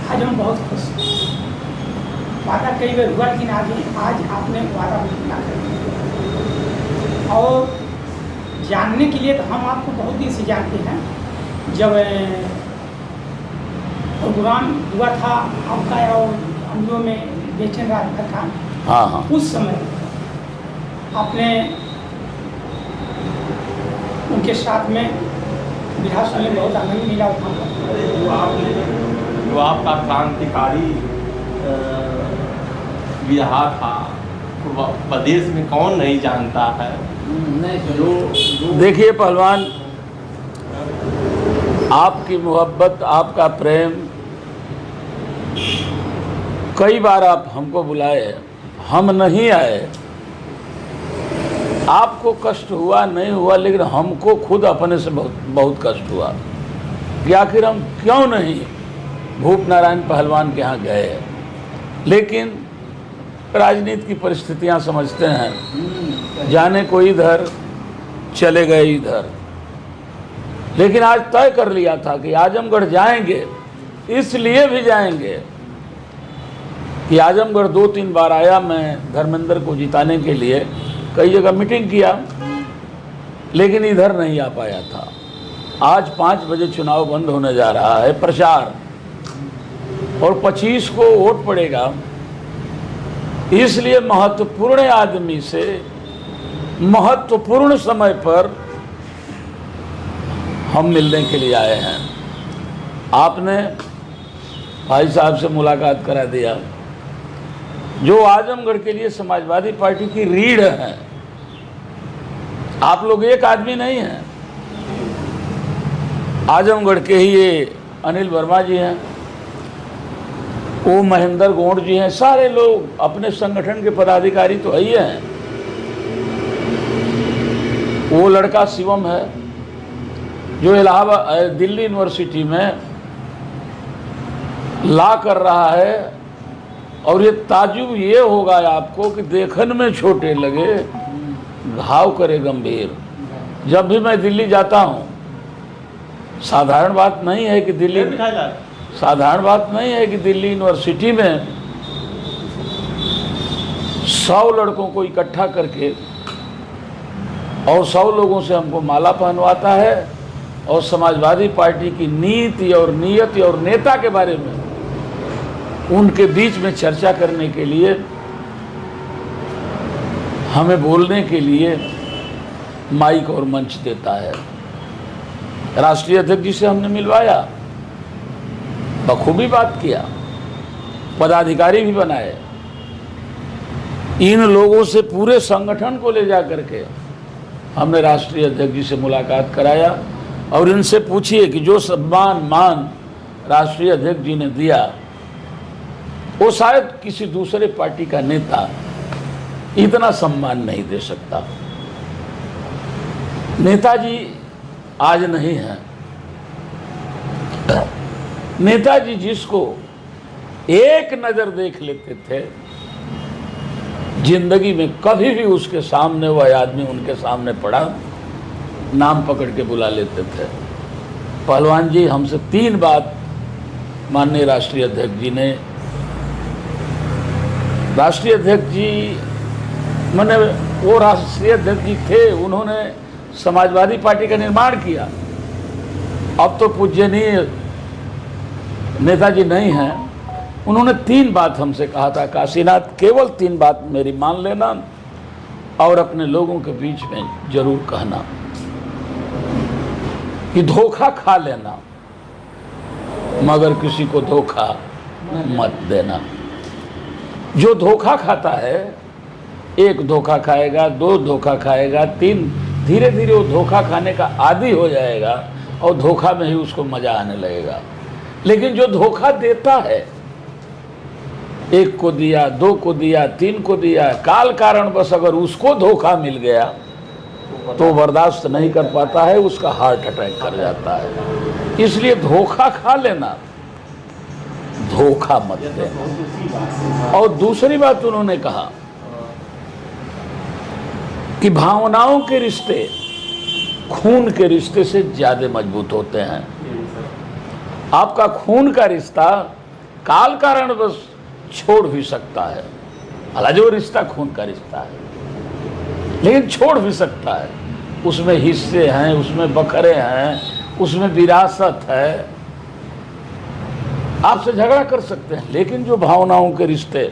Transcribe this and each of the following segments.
आज हम बहुत खुश हैं। वादा कई बार हुआ लेकिन आज आपने वादा पूरा कर दिया। और जानने के लिए तो हम आपको बहुत दिन से जानते हैं। जब प्रोग्राम हुआ था आपका और हम लोगों में बेचैन रात भर का, हाँ, उस समय आपने उनके साथ में विधानसभा में बहुत आनंद मिला था। जो आपका क्रांतिकारी विधा था, प्रदेश में कौन नहीं जानता है। जो देखिए पहलवान, आपकी मोहब्बत, आपका प्रेम, कई बार आप हमको बुलाए, हम नहीं आए। आपको कष्ट हुआ नहीं हुआ, लेकिन हमको खुद अपने से बहुत कष्ट हुआ कि आखिर हम क्यों नहीं भूप नारायण पहलवान के यहाँ गए। लेकिन राजनीति की परिस्थितियां समझते हैं, जाने को इधर चले गए इधर। लेकिन आज तय कर लिया था कि आजमगढ़ जाएंगे, इसलिए भी जाएंगे कि आजमगढ़ 2-3 बार आया मैं धर्मेंद्र को जिताने के लिए, कई जगह मीटिंग किया, लेकिन इधर नहीं आ पाया था। आज 5 बजे चुनाव बंद होने जा रहा है, प्रचार, और 25 को वोट पड़ेगा। इसलिए महत्वपूर्ण आदमी से महत्वपूर्ण समय पर हम मिलने के लिए आए हैं। आपने भाई साहब से मुलाकात करा दिया, जो आजमगढ़ के लिए समाजवादी पार्टी की रीढ़ है। आप लोग एक आदमी नहीं हैं, आजमगढ़ के ही ये अनिल वर्मा जी हैं, वो महेंद्र गौड़ जी हैं, सारे लोग अपने संगठन के पदाधिकारी तो है ही हैं। वो लड़का शिवम है जो इलाहाबाद दिल्ली यूनिवर्सिटी में लॉ कर रहा है। और ये ताजुब ये होगा आपको कि देखने में छोटे लगे, घाव करे गंभीर। जब भी मैं दिल्ली जाता हूँ, साधारण बात नहीं है कि दिल्ली यूनिवर्सिटी में 100 लड़कों को इकट्ठा करके और 100 लोगों से हमको माला पहनवाता है और समाजवादी पार्टी की नीति और नियति और नेता के बारे में उनके बीच में चर्चा करने के लिए, हमें बोलने के लिए माइक और मंच देता है। राष्ट्रीय अध्यक्ष जी से हमने मिलवाया, बखूबी बात किया, पदाधिकारी भी बनाए। इन लोगों से पूरे संगठन को ले जा करके हमने राष्ट्रीय अध्यक्ष जी से मुलाकात कराया और इनसे पूछिए कि जो सम्मान मान राष्ट्रीय अध्यक्ष जी ने दिया, वो शायद किसी दूसरे पार्टी का नेता इतना सम्मान नहीं दे सकता। नेताजी आज नहीं हैं। नेताजी जिसको एक नज़र देख लेते थे, जिंदगी में कभी भी उसके सामने वह आदमी उनके सामने पड़ा, नाम पकड़ के बुला लेते थे। पहलवान जी, हमसे 3 बात माननीय राष्ट्रीय अध्यक्ष जी ने, राष्ट्रीय अध्यक्ष जी मैंने वो राष्ट्रीय अध्यक्ष जी थे, उन्होंने समाजवादी पार्टी का निर्माण किया। अब तो पूज्यनीय नेताजी नहीं हैं। उन्होंने 3 बात हमसे कहा था, काशीनाथ, केवल 3 बात मेरी मान लेना और अपने लोगों के बीच में जरूर कहना कि धोखा खा लेना मगर किसी को धोखा मत देना। जो धोखा खाता है, 1 धोखा खाएगा, 2 धोखा खाएगा, 3, धीरे धीरे वो धोखा खाने का आदी हो जाएगा और धोखा में ही उसको मजा आने लगेगा। लेकिन जो धोखा देता है, 1 को दिया, 2 को दिया, 3 को दिया, काल कारण बस अगर उसको धोखा मिल गया तो बर्दाश्त नहीं कर पाता है, उसका हार्ट अटैक कर जाता है। इसलिए धोखा खा लेना, धोखा मत देना। और दूसरी बात उन्होंने कहा कि भावनाओं के रिश्ते खून के रिश्ते से ज्यादा मजबूत होते हैं। आपका खून का रिश्ता काल कारण बस छोड़ भी सकता है, हालांकि वो रिश्ता खून का रिश्ता है, लेकिन छोड़ भी सकता है। उसमें हिस्से हैं, उसमें बखरे हैं, उसमें विरासत है, आपसे झगड़ा कर सकते हैं। लेकिन जो भावनाओं के रिश्ते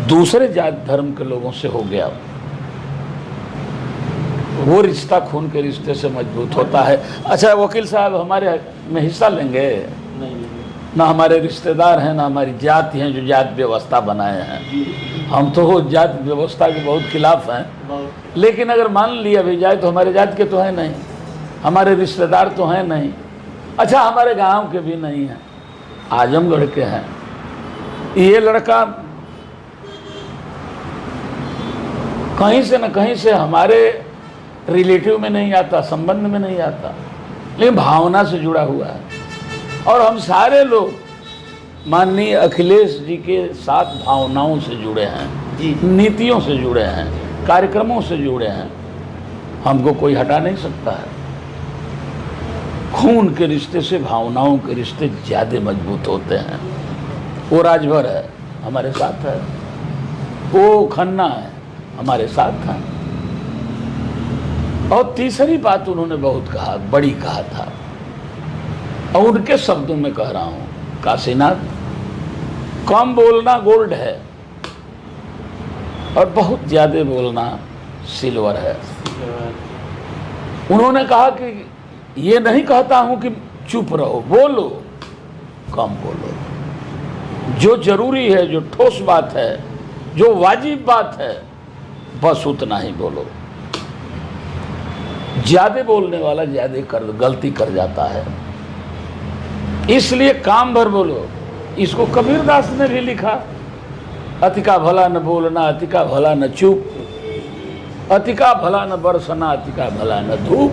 दूसरे जात धर्म के लोगों से हो गया, वो रिश्ता खून के रिश्ते से मजबूत होता है। अच्छा वकील साहब, हमारे में हिस्सा लेंगे? ना हमारे रिश्तेदार हैं, ना हमारी जाति हैं जो जात व्यवस्था बनाए हैं। हम तो वो जात व्यवस्था के बहुत खिलाफ हैं, लेकिन अगर मान लिया भी जाए तो हमारे जात के तो हैं नहीं, हमारे रिश्तेदार तो हैं नहीं, अच्छा हमारे गांव के भी नहीं हैं, आजमगढ़ के हैं। ये लड़का कहीं से न कहीं से हमारे रिलेटिव में नहीं आता, संबंध में नहीं आता, लेकिन भावना से जुड़ा हुआ है। और हम सारे लोग माननीय अखिलेश जी के साथ भावनाओं से जुड़े हैं, नीतियों से जुड़े हैं, कार्यक्रमों से जुड़े हैं। हमको कोई हटा नहीं सकता है। खून के रिश्ते से भावनाओं के रिश्ते ज़्यादा मजबूत होते हैं। वो राजभर है, हमारे साथ है, वो खन्ना है, हमारे साथ है। और तीसरी बात उन्होंने बहुत कहा, बड़ी कहा था, और उनके शब्दों में कह रहा हूँ, काशीनाथ, कम बोलना गोल्ड है और बहुत ज़्यादा बोलना सिल्वर है। उन्होंने कहा कि ये नहीं कहता हूँ कि चुप रहो, बोलो, कम बोलो, जो जरूरी है, जो ठोस बात है, जो वाजिब बात है, बस उतना ही बोलो। ज़्यादा बोलने वाला ज़्यादा गलती कर जाता है, इसलिए काम भर बोलो। इसको कबीरदास ने भी लिखा, अति का भला न बोलना, अति का भला न चुप, अति का भला न बरसना, अति का भला न धूप।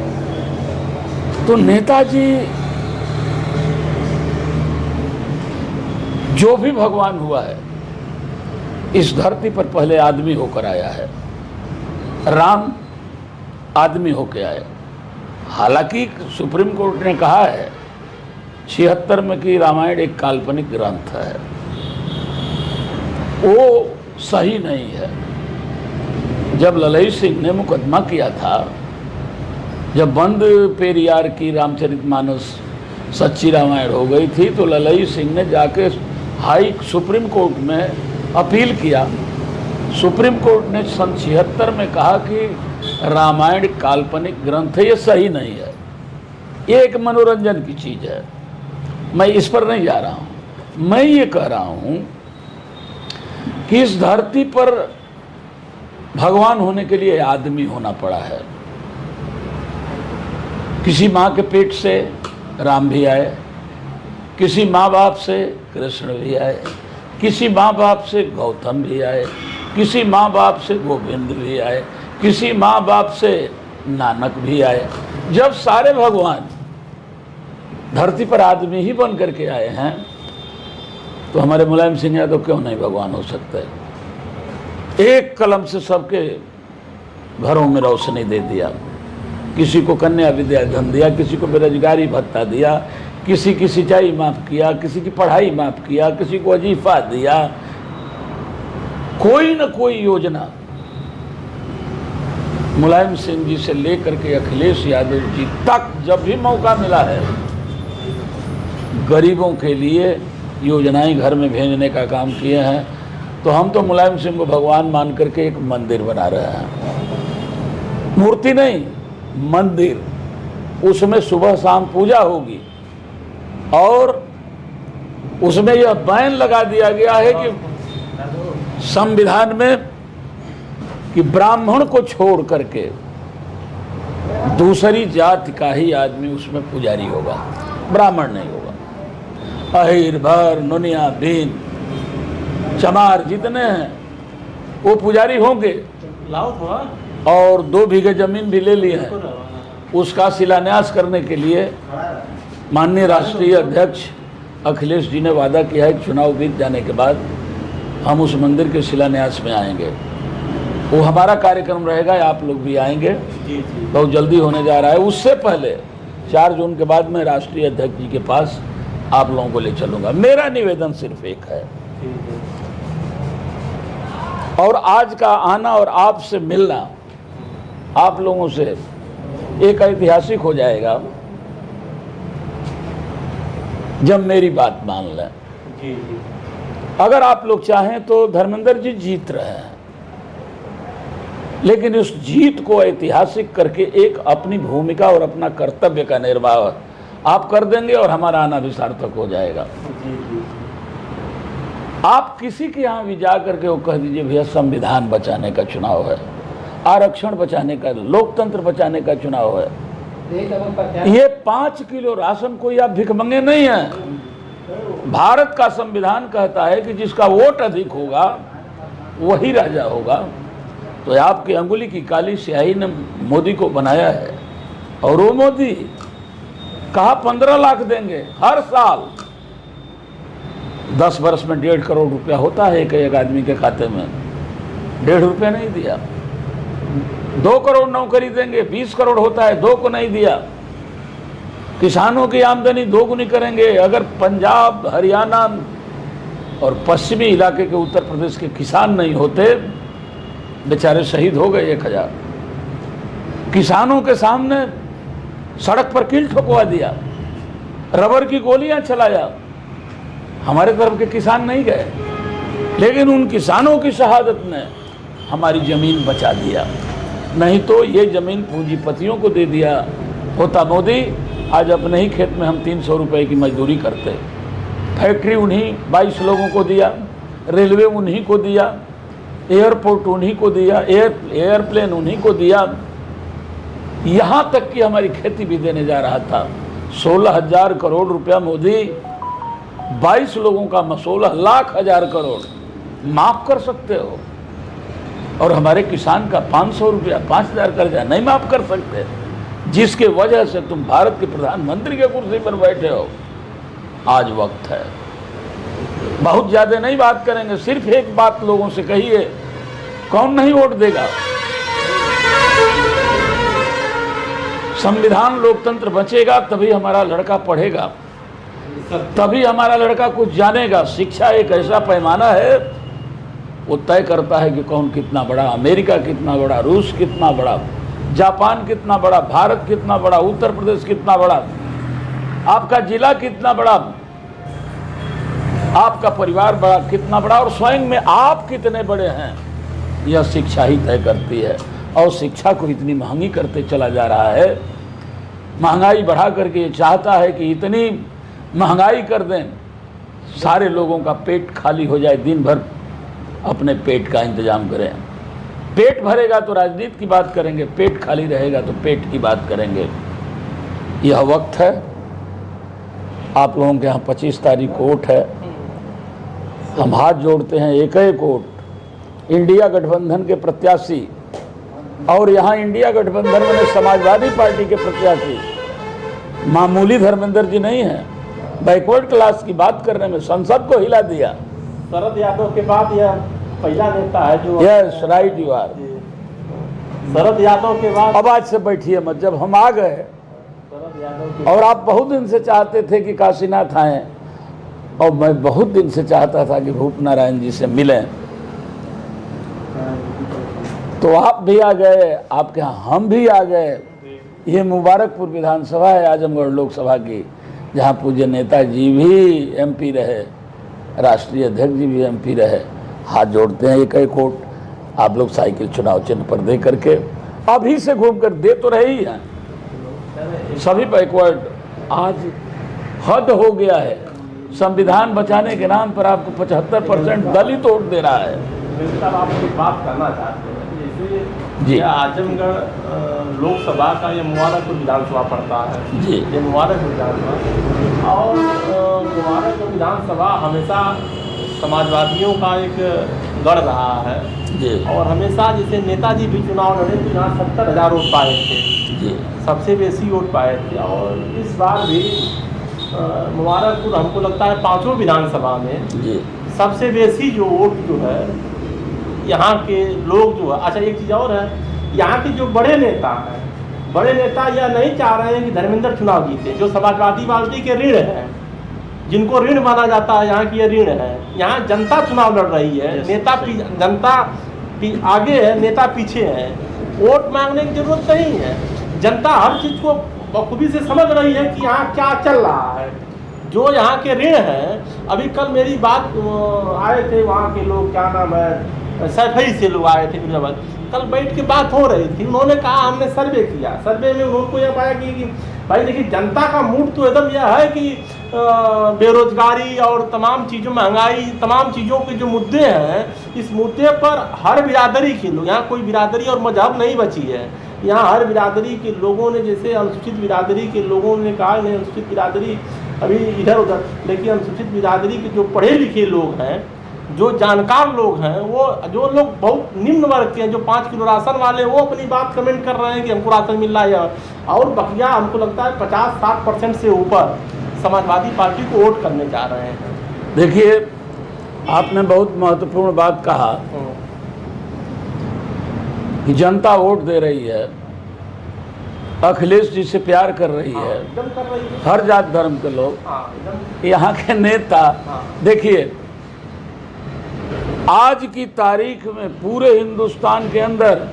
तो नेताजी जो भी भगवान हुआ है, इस धरती पर पहले आदमी होकर आया है। राम आदमी होकर आए। हालांकि सुप्रीम कोर्ट ने कहा है 76 में कि रामायण एक काल्पनिक ग्रंथ है, वो सही नहीं है। जब ललई सिंह ने मुकदमा किया था, जब बंद पेरियार की रामचरितमानस सच्ची रामायण हो गई थी, तो ललई सिंह ने जाके सुप्रीम कोर्ट में अपील किया। सुप्रीम कोर्ट ने सन 76 में कहा कि रामायण काल्पनिक ग्रंथ है, ये सही नहीं है, ये एक मनोरंजन की चीज़ है। मैं इस पर नहीं जा रहा हूँ, मैं ये कह रहा हूँ कि इस धरती पर भगवान होने के लिए आदमी होना पड़ा है। किसी माँ के पेट से राम भी आए, किसी माँ बाप से कृष्ण भी आए, किसी माँ बाप से गौतम भी आए, किसी माँ बाप से गोविंद भी आए, किसी माँ बाप से नानक भी आए। जब सारे भगवान धरती पर आदमी ही बन करके आए हैं, तो हमारे मुलायम सिंह यादव क्यों नहीं भगवान हो सकते? एक कलम से सबके घरों में रोशनी दे दिया, किसी को कन्या विद्या धन दिया, किसी को बेरोजगारी भत्ता दिया, किसी की सिंचाई माफ किया, किसी की पढ़ाई माफ किया, किसी को वजीफा दिया। कोई न कोई योजना मुलायम सिंह जी से लेकर के अखिलेश यादव जी तक जब भी मौका मिला है, गरीबों के लिए योजनाएं घर में भेजने का काम किए हैं। तो हम तो मुलायम सिंह को भगवान मान करके एक मंदिर बना रहे हैं, मूर्ति नहीं, मंदिर। उसमें सुबह शाम पूजा होगी और उसमें यह बैन लगा दिया गया है कि संविधान में कि ब्राह्मण को छोड़ करके दूसरी जाति का ही आदमी उसमें पुजारी होगा, ब्राह्मण नहीं होगा। अहिर भर नुनिया बीन चमार जितने हैं वो पुजारी होंगे। और 2 बीघे जमीन भी ले ली है। उसका शिलान्यास करने के लिए माननीय राष्ट्रीय अध्यक्ष अखिलेश जी ने वादा किया है कि चुनाव बीत जाने के बाद हम उस मंदिर के शिलान्यास में आएंगे। वो हमारा कार्यक्रम रहेगा, आप लोग भी आएंगे, बहुत जल्दी होने जा रहा है। उससे पहले 4 जून के बाद मैं राष्ट्रीय अध्यक्ष जी के पास आप लोगों को ले चलूंगा। मेरा निवेदन सिर्फ एक है, और आज का आना और आपसे मिलना आप लोगों से एक ऐतिहासिक हो जाएगा जब मेरी बात मान लें। जी जी। अगर आप लोग चाहें तो धर्मेंद्र जी जीत रहे हैं, लेकिन उस जीत को ऐतिहासिक करके एक अपनी भूमिका और अपना कर्तव्य का निर्वाह आप कर देंगे और हमारा आना भी सार्थक हो जाएगा। जी जी। आप किसी के यहाँ भी जा करके वो कह दीजिए भैया संविधान बचाने का चुनाव है, आरक्षण बचाने का, लोकतंत्र बचाने का चुनाव है। ये 5 किलो राशन कोई आप भिखमंगे नहीं है। भारत का संविधान कहता है कि जिसका वोट अधिक होगा वही राजा होगा। तो आपकी अंगुली की काली स्याही ने मोदी को बनाया है, और वो मोदी कहा 15 लाख देंगे हर साल। 10 वर्ष में 1.5 करोड़ रुपया होता है एक आदमी के खाते में, 1.5 रुपया नहीं दिया। 2 करोड़ नौकरी देंगे, 20 करोड़ होता है, 2 को नहीं दिया। किसानों की आमदनी 2 गुनी करेंगे। अगर पंजाब, हरियाणा और पश्चिमी इलाके के उत्तर प्रदेश के किसान नहीं होते, बेचारे शहीद हो गए 1000। किसानों के सामने सड़क पर कील ठोकवा दिया, रबर की गोलियां चलाया। हमारे तरफ के किसान नहीं गए, लेकिन उन किसानों की शहादत ने हमारी ज़मीन बचा दिया। नहीं तो ये ज़मीन पूंजीपतियों को दे दिया होता मोदी, आज अपने ही खेत में हम 300 रुपए की मजदूरी करते। फैक्ट्री उन्हीं 22 लोगों को दिया, रेलवे उन्हीं को दिया, एयरपोर्ट उन्हीं को दिया, एयरप्लेन उन्हीं को दिया। यहाँ तक कि हमारी खेती भी देने जा रहा था। 16,000 करोड़ रुपया मोदी 22 लोगों का 16 लाख हजार करोड़ माफ कर सकते हो, और हमारे किसान का 500 रुपया 5,000 कर्जा नहीं माफ कर सकते, जिसके वजह से तुम भारत के प्रधानमंत्री के कुर्सी पर बैठे हो। आज वक्त है, बहुत ज्यादा नहीं बात करेंगे, सिर्फ एक बात लोगों से कहिए, कौन नहीं वोट देगा? संविधान लोकतंत्र बचेगा तभी हमारा लड़का पढ़ेगा, तभी हमारा लड़का कुछ जानेगा। शिक्षा एक ऐसा पैमाना है, वो तय करता है कि कौन कितना बड़ा, अमेरिका कितना बड़ा, रूस कितना बड़ा, जापान कितना बड़ा, भारत कितना बड़ा, उत्तर प्रदेश कितना बड़ा, आपका जिला कितना बड़ा, आपका परिवार बड़ा कितना बड़ा, और स्वयं में आप कितने बड़े हैं, यह शिक्षा ही तय करती है। और शिक्षा को इतनी महंगी करते चला जा रहा है, महंगाई बढ़ा करके ये चाहता है कि इतनी महंगाई कर दें सारे लोगों का पेट खाली हो जाए, दिन भर अपने पेट का इंतजाम करें। पेट भरेगा तो राजनीति की बात करेंगे, पेट खाली रहेगा तो पेट की बात करेंगे। यह वक्त है। आप लोगों के यहाँ 25 तारीख को वोट है, हम हाथ जोड़ते हैं, एक एक वोट इंडिया गठबंधन के प्रत्याशी, और यहाँ इंडिया गठबंधन में समाजवादी पार्टी के प्रत्याशी मामूली धर्मेंद्र जी नहीं हैं। बैकवर्ड क्लास की बात करने में संसद को हिला दिया। शरद यादव के बाद यह पहला नेता है जो, yes right you are. Sharad Yadav के बाद, अब आज से बैठिए मत, जब हम आ गए, शरद यादव और आप बहुत दिन से चाहते थे कि काशीनाथ आएँ, और मैं बहुत दिन से चाहता था कि भूप नारायण जी से मिलें, तो आप भी आ गए, आपके यहाँ हम भी आ गए। ये मुबारकपुर विधानसभा है आजमगढ़ लोकसभा की, जहाँ पूज्य नेताजी भी एमपी रहे, राष्ट्रीय अध्यक्ष जी भी एमपी रहे। हाथ जोड़ते हैं एक एक वोट, आप लोग साइकिल चुनाव चिन्ह पर दे करके, अभी से घूम कर दे तो रहे ही हैं। सभी बैकवर्ड, आज हद हो गया है, संविधान बचाने के नाम पर आपको 75% दलित वोट दे रहा है। साहब आप एक बात करना चाहते हैं, जैसे जी। ये आजमगढ़ लोकसभा का ये मुबारकपुर विधानसभा पड़ता है जी। ये मुबारकपुर विधानसभा, और मुबारकपुर विधानसभा हमेशा समाजवादियों का एक गढ़ रहा है जी। और हमेशा जैसे नेताजी भी चुनाव लड़े तो यहाँ 70,000 वोट पाए थे, जी। सबसे बेसी वोट पाए थे। और इस बार भी मुबारकपुर हमको लगता है 5 विधानसभा में जी। सबसे बेसी जो वोट जो है यहाँ के लोग जो है, अच्छा एक चीज़ और है, यहाँ के जो बड़े नेता हैं, बड़े नेता यह नहीं चाह रहे हैं कि धर्मेंद्र चुनाव जीते, जो समाजवादी पार्टी के रीढ़ हैं जिनको ऋण माना जाता है, यहाँ की ये ऋण है। यहाँ जनता चुनाव लड़ रही है, जनता आगे है, नेता पीछे है। वोट मांगने की जरूरत नहीं है। जनता हर चीज को बखूबी से समझ रही है कि यहाँ क्या चल रहा है। जो यहाँ के ऋण हैं, अभी कल मेरी बात आए थे वहाँ के लोग, क्या नाम है, सैफई से लोग आए थे फिरोजाबाद, कल बैठ के बात हो रही थी। उन्होंने कहा हमने सर्वे किया, सर्वे में उनको यह पाया कि भाई देखिए जनता का मूड तो एकदम यह है कि बेरोजगारी और तमाम चीज़ों, महंगाई, तमाम चीज़ों के जो मुद्दे हैं, इस मुद्दे पर हर बिरादरी के लोग, यहाँ कोई बिरादरी और मजहब नहीं बची है। यहाँ हर बिरादरी के लोगों ने, जैसे अनुसूचित बिरादरी के लोगों ने कहा नहीं अनुसूचित बिरादरी अभी इधर उधर, लेकिन अनुसूचित बिरादरी के जो पढ़े लिखे लोग हैं, जो जानकार लोग हैं, वो जो लोग बहुत निम्न वर्ग के हैं, जो 5 किलो राशन वाले, वो अपनी बात कमेंट कर रहे हैं कि हमको राशन मिल रहा है। और बकिया हमको लगता है 50-60% से ऊपर समाजवादी पार्टी को वोट करने जा रहे हैं। देखिए, आपने बहुत महत्वपूर्ण बात कहा कि जनता वोट दे रही है, अखिलेश जी से प्यार कर रही है, एकदम कर रही है। हर जात धर्म के लोग, एकदम। यहाँ के नेता। देखिए, आज की तारीख में पूरे हिंदुस्तान के अंदर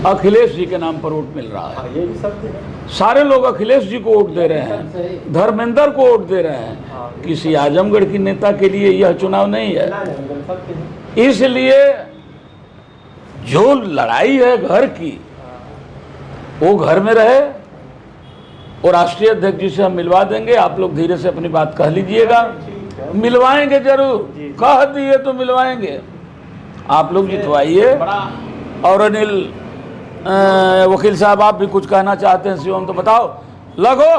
अखिलेश जी के नाम पर वोट मिल रहा है। ये भी सत्य है। सारे लोग अखिलेश जी को वोट दे रहे हैं, धर्मेंद्र को वोट दे रहे हैं। किसी आजमगढ़ की नेता के लिए यह चुनाव नहीं है। इसलिए जो लड़ाई है घर की, वो घर में रहे। और राष्ट्रीय अध्यक्ष जी से हम मिलवा देंगे, आप लोग धीरे से अपनी बात कह लीजिएगा। मिलवाएंगे जरूर, कह दिए तो मिलवाएंगे। आप लोग जितवाइए। और अनिल वकील साहब, आप भी कुछ कहना चाहते हैं शिवम, तो बताओ। लगो,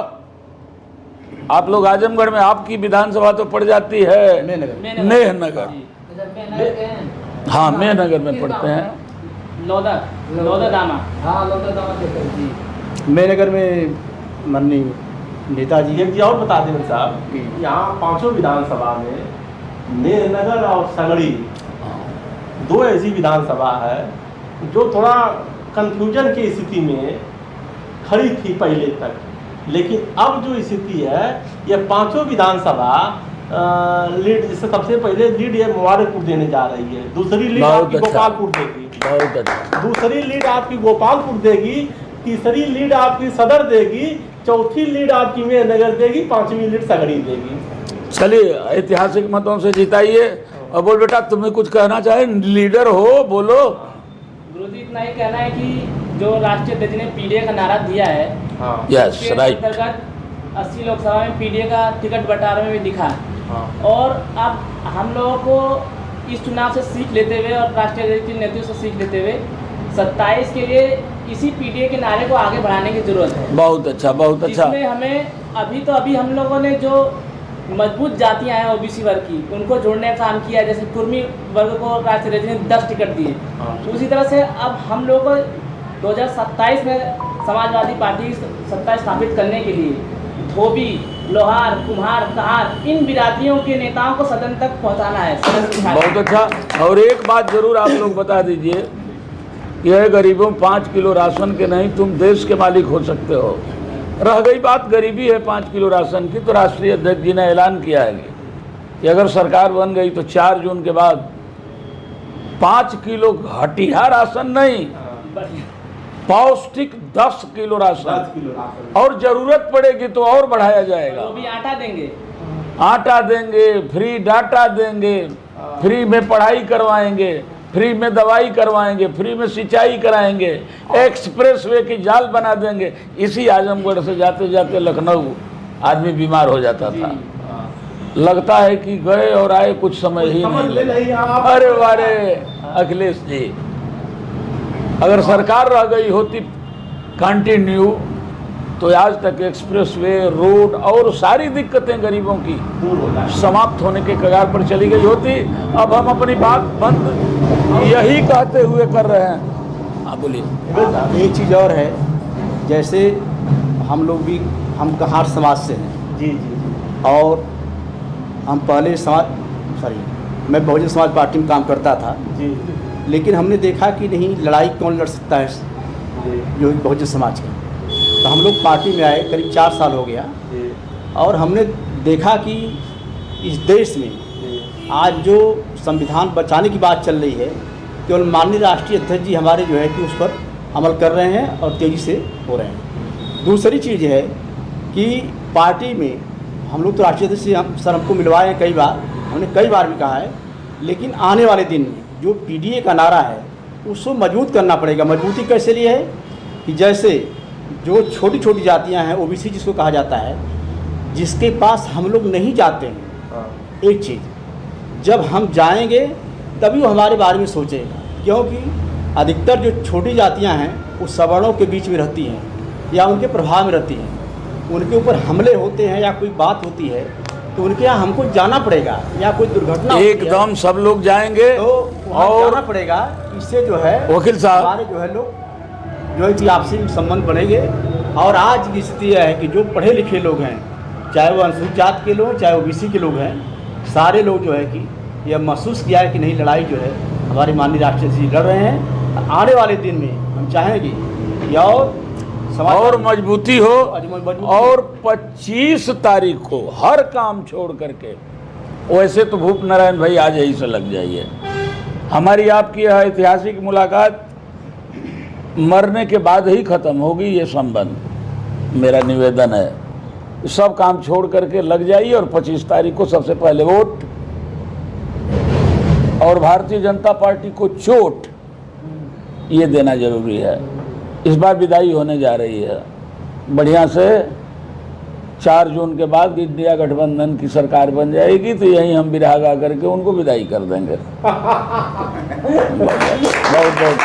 आप लोग आजमगढ़ में, आपकी विधानसभा तो पड़ जाती है मेहनगर। हाँ, मेहनगर में पढ़ते हैं। मेहनगर में माननीय नेताजी। एक चीज और बता दें साहब कि यहाँ 5 विधानसभा में मेहनगर और संगड़ी 2 ऐसी विधानसभा है जो थोड़ा कंफ्यूजन की स्थिति में खड़ी थी पहले तक, लेकिन अब जो स्थिति है, ये 5 विधानसभा लीड, जिससे सबसे पहले लीड ये मुबारकपुर देने जा रही है, दूसरी लीड आपकी गोपालपुर देगी, दूसरी लीड आपकी गोपालपुर देगी, तीसरी लीड आपकी सदर देगी, चौथी लीड आपकी मेहनगर देगी, 5वीं लीड सगड़ी देगी। चलिए, ऐतिहासिक मतों से जिताइए। और बोल बेटा, तुम्हें कुछ कहना चाहे, लीडर हो, बोलो। गुरुजी, इतना ही कहना है कि जो राष्ट्रीय अध्यक्ष ने पीडीए का नारा दिया है, यस, राइट, अंतर्गत 80 लोकसभा में पीडीए का टिकट बंटवारे में भी दिखा। और अब हम लोगों को इस चुनाव से सीख लेते हुए और राष्ट्रीय अध्यक्ष के नेतृत्व से सीख लेते हुए 27 के लिए इसी पीडीए के नारे को आगे बढ़ाने की जरूरत है। बहुत अच्छा, बहुत अच्छा। इसमें हमें अभी हम लोगों ने जो मजबूत जातियां हैं ओबीसी वर्ग की, उनको जोड़ने का काम किया। जैसे कुर्मी वर्ग को राष्ट्रीय अध्यक्ष ने 10 टिकट दिए, उसी तरह से अब हम लोग को 2027 में समाजवादी पार्टी सत्ता स्थापित करने के लिए धोबी, लोहार, कुम्हार, कहार, इन बिरादरियों के नेताओं को सदन तक पहुंचाना है। बहुत अच्छा। और एक बात जरूर आप लोग बता दीजिए, यह गरीबों 5 किलो राशन के नहीं, तुम देश के मालिक हो सकते हो। रह गई बात गरीबी है 5 किलो राशन की, तो राष्ट्रीय अध्यक्ष जी ने ऐलान किया है कि अगर सरकार बन गई तो 4 जून के बाद 5 किलो घटिया राशन नहीं, पौष्टिक 10 किलो राशन, और जरूरत पड़ेगी तो और बढ़ाया जाएगा। वो भी आटा देंगे, आटा देंगे, फ्री डाटा देंगे, फ्री में पढ़ाई करवाएंगे, फ्री में दवाई करवाएंगे, फ्री में सिंचाई कराएंगे, एक्सप्रेस वे की जाल बना देंगे। इसी आजमगढ़ से जाते जाते लखनऊ आदमी बीमार हो जाता था, लगता है कि गए और आए कुछ समय ही नहीं। अरे वारे अखिलेश जी, अगर सरकार रह गई होती कंटिन्यू, तो आज तक एक्सप्रेस वे, रोड और सारी दिक्कतें गरीबों की समाप्त होने के कगार पर चली गई होती। अब हम अपनी बात बंद यही कहते हुए कर रहे हैं। हाँ, बोलिए। एक चीज़ और है, जैसे हम लोग भी, हम कहार समाज से हैं जी जी, और हम पहले मैं बहुजन समाज पार्टी में काम करता था जी, लेकिन हमने देखा कि नहीं, लड़ाई कौन लड़ सकता है जो बहुजन समाज का। तो हम लोग पार्टी में आए, करीब 4 साल हो गया, और हमने देखा कि इस देश में आज जो संविधान बचाने की बात चल रही है, केवल माननीय राष्ट्रीय अध्यक्ष जी हमारे जो है कि उस पर अमल कर रहे हैं और तेज़ी से हो रहे हैं। दूसरी चीज़ है कि पार्टी में हम लोग तो राष्ट्रीय अध्यक्ष से सर हमको मिलवाए हैं कई बार, हमने कई बार भी कहा है, लेकिन आने वाले दिन में जो पीडीए का नारा है उसको मजबूत करना पड़ेगा। मजबूती कैसे लिए है कि जैसे जो छोटी छोटी जातियां हैं, ओबीसी जिसको कहा जाता है, जिसके पास हम लोग नहीं जाते हैं, एक चीज़ जब हम जाएंगे तभी वो हमारे बारे में सोचेगा, क्योंकि अधिकतर जो छोटी जातियां हैं वो सवर्णों के बीच में रहती हैं या उनके प्रभाव में रहती हैं, उनके ऊपर हमले होते हैं या कोई बात होती है तो उनके यहाँ हमको जाना पड़ेगा, या कोई दुर्घटना एकदम सब लोग जाएंगे तो और जाना पड़ेगा। इससे जो है वकील साहब हमारे जो है लोग जो है कि आपसी संबंध बनेंगे। और आज की स्थिति यह है कि जो पढ़े लिखे लोग हैं, चाहे वो अनुसूचित जाति के लोग, चाहे ओबीसी के लोग हैं, सारे लोग जो है कि यह महसूस किया है कि नहीं, लड़ाई जो है हमारे माननीय राष्ट्रीय जी लड़ रहे हैं। आने वाले दिन में हम चाहेंगे कि और मजबूती हो, और 25 तारीख को हर काम छोड़ करके, वैसे तो भूप नारायण भाई आज यही से लग जाइए। हमारी आपकी यह ऐतिहासिक मुलाकात मरने के बाद ही खत्म होगी, ये संबंध मेरा निवेदन है। सब काम छोड़ करके लग जाइए और 25 तारीख को सबसे पहले वोट, और भारतीय जनता पार्टी को चोट ये देना जरूरी है। इस बार विदाई होने जा रही है बढ़िया से। 4 जून के बाद इंडिया गठबंधन की सरकार बन जाएगी तो यहीं हम बिरहा गा करके उनको विदाई कर देंगे। बहुत बहुत